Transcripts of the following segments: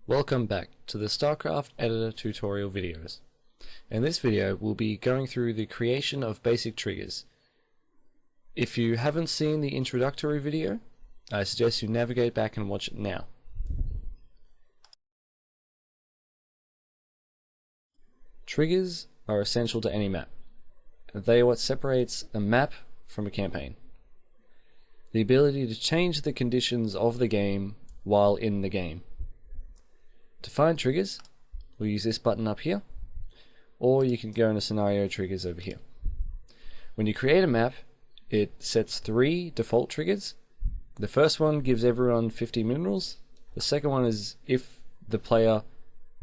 Welcome back to the Stacraft editor tutorial videos. In this video we'll be going through the creation of basic triggers. If you haven't seen the introductory video, I suggest you navigate back and watch it now. Triggers are essential to any map. They are what separates a map from a campaign. The ability to change the conditions of the game while in the game. To find triggers, we'll use this button up here, or you can go into scenario triggers over here. When you create a map, it sets 3 default triggers. The first one gives everyone 50 minerals. The second one is if the player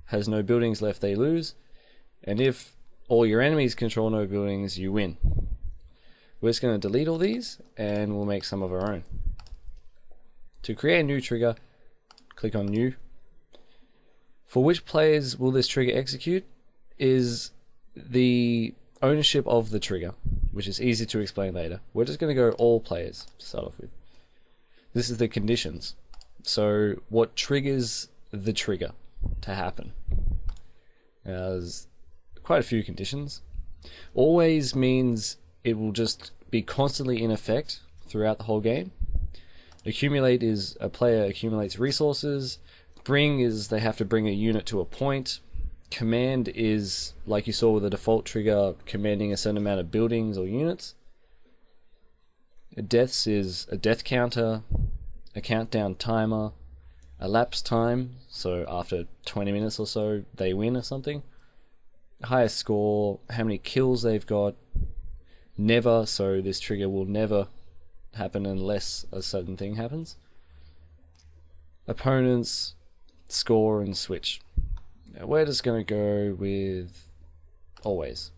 has no buildings left, they lose, and if all your enemies control no buildings, you win. We're just going to delete all these and we'll make some of our own. To create a new trigger, click on New. For which players will this trigger execute is the ownership of the trigger, which is easy to explain later. We're just going to go all players to start off with. This is the conditions. So what triggers the trigger to happen? There's quite a few conditions. Always means it will just be constantly in effect throughout the whole game. Accumulate is a player accumulates resources. Bring is they have to bring a unit to a point. Command is, like you saw with the default trigger, commanding a certain amount of buildings or units. Deaths is a death counter, a countdown timer, a lapse time, so after 20 minutes or so they win or something. Highest score, how many kills they've got. Never, so this trigger will never happen unless a certain thing happens. Opponents, score, and switch. Now we're just going to go with always.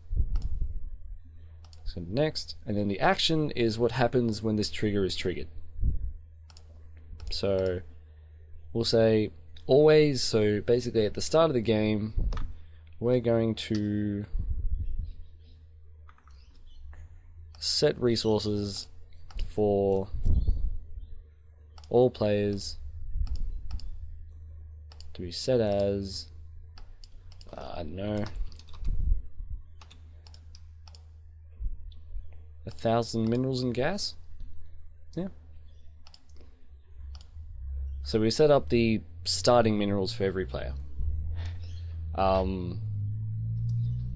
So next, and then the action is what happens when this trigger is triggered. So we'll say always, so basically at the start of the game we're going to set resources for all players to be set as, I don't know, 1,000 minerals and gas. Yeah. So we set up the starting minerals for every player.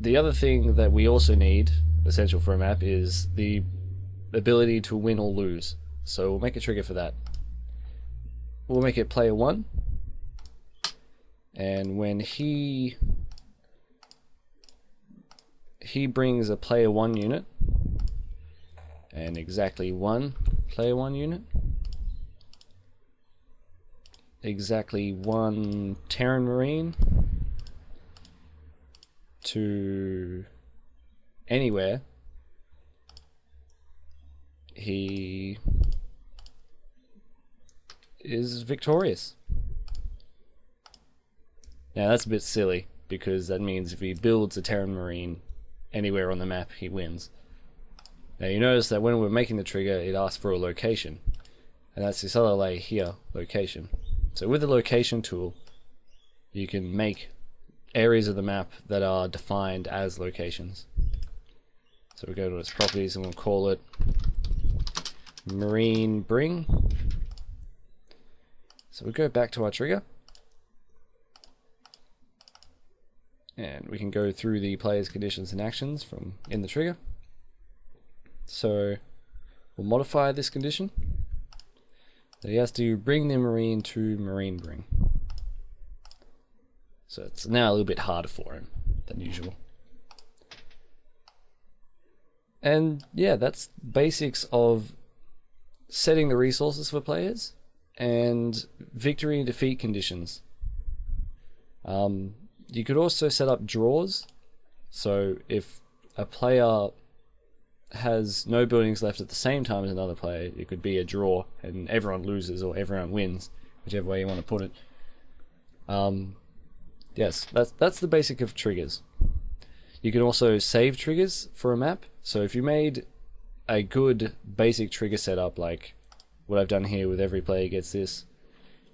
The other thing that we also need, essential for a map, is the ability to win or lose. So we'll make a trigger for that. We'll make it player 1, and when he brings a player 1 unit and exactly 1 player 1 unit, exactly 1 Terran Marine to anywhere, he is victorious. Now that's a bit silly, because that means if he builds a Terran Marine anywhere on the map, he wins. Now you notice that when we're making the trigger, it asks for a location, and that's this other layer here, location. So with the location tool, you can make areas of the map that are defined as locations. So we go to its properties and we'll call it Marine Bring. So we go back to our trigger, and we can go through the player's conditions and actions from in the trigger. So we'll modify this condition that he has to bring the Marine to Marine Bring. So it's now a little bit harder for him than usual. And yeah, that's basics of setting the resources for players and victory and defeat conditions. You could also set up draws. So if a player has no buildings left at the same time as another player, it could be a draw and everyone loses or everyone wins, whichever way you want to put it. Yes, that's the basic of triggers. You can also save triggers for a map. So if you made a good basic trigger setup, like what I've done here with every player gets this,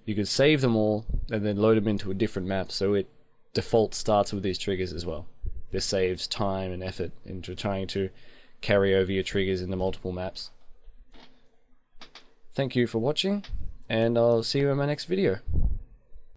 you could save them all and then load them into a different map, so it default starts with these triggers as well. This saves time and effort into trying to carry over your triggers into multiple maps. Thank you for watching, and I'll see you in my next video.